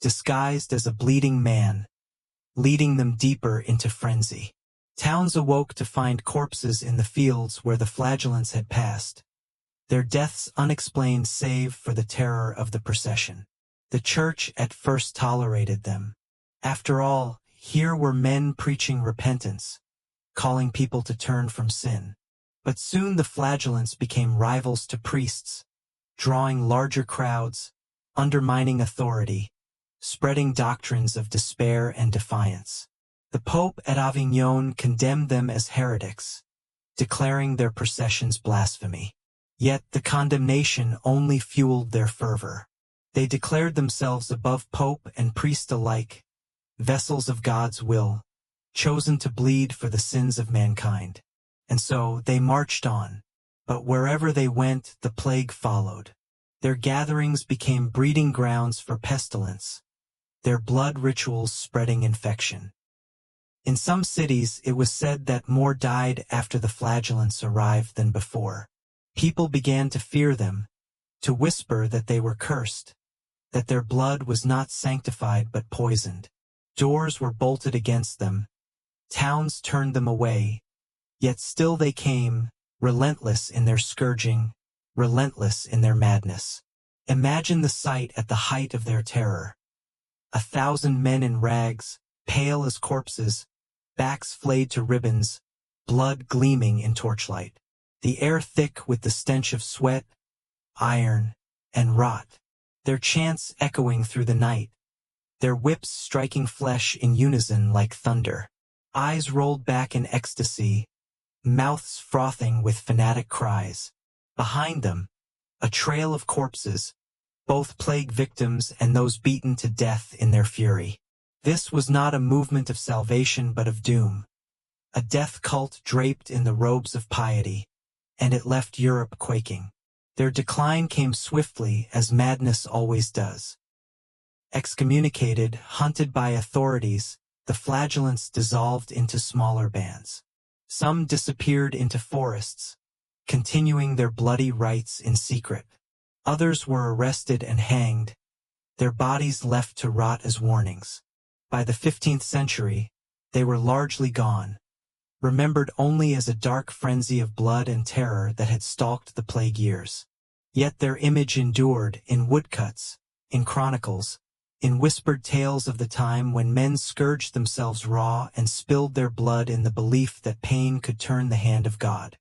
disguised as a bleeding man, leading them deeper into frenzy. Towns awoke to find corpses in the fields where the Flagellants had passed, their deaths unexplained save for the terror of the procession. The church at first tolerated them. After all, here were men preaching repentance, calling people to turn from sin. But soon the Flagellants became rivals to priests, drawing larger crowds, undermining authority, spreading doctrines of despair and defiance. The Pope at Avignon condemned them as heretics, declaring their processions blasphemy. Yet the condemnation only fueled their fervor. They declared themselves above Pope and priest alike, vessels of God's will, chosen to bleed for the sins of mankind. And so they marched on. But wherever they went, the plague followed. Their gatherings became breeding grounds for pestilence, their blood rituals spreading infection. In some cities, it was said that more died after the Flagellants arrived than before. People began to fear them, to whisper that they were cursed, that their blood was not sanctified but poisoned. Doors were bolted against them, towns turned them away, yet still they came, relentless in their scourging, relentless in their madness. Imagine the sight at the height of their terror. 1,000 men in rags, pale as corpses, backs flayed to ribbons, blood gleaming in torchlight. The air thick with the stench of sweat, iron, and rot. Their chants echoing through the night, their whips striking flesh in unison like thunder. Eyes rolled back in ecstasy, mouths frothing with fanatic cries. Behind them, a trail of corpses, both plague victims and those beaten to death in their fury. This was not a movement of salvation but of doom, a death cult draped in the robes of piety, and it left Europe quaking. Their decline came swiftly, as madness always does. Excommunicated, hunted by authorities, the Flagellants dissolved into smaller bands. Some disappeared into forests, continuing their bloody rites in secret. Others were arrested and hanged, their bodies left to rot as warnings. By the 15th century, they were largely gone, remembered only as a dark frenzy of blood and terror that had stalked the plague years. Yet their image endured in woodcuts, in chronicles, in whispered tales of the time when men scourged themselves raw and spilled their blood in the belief that pain could turn the hand of God.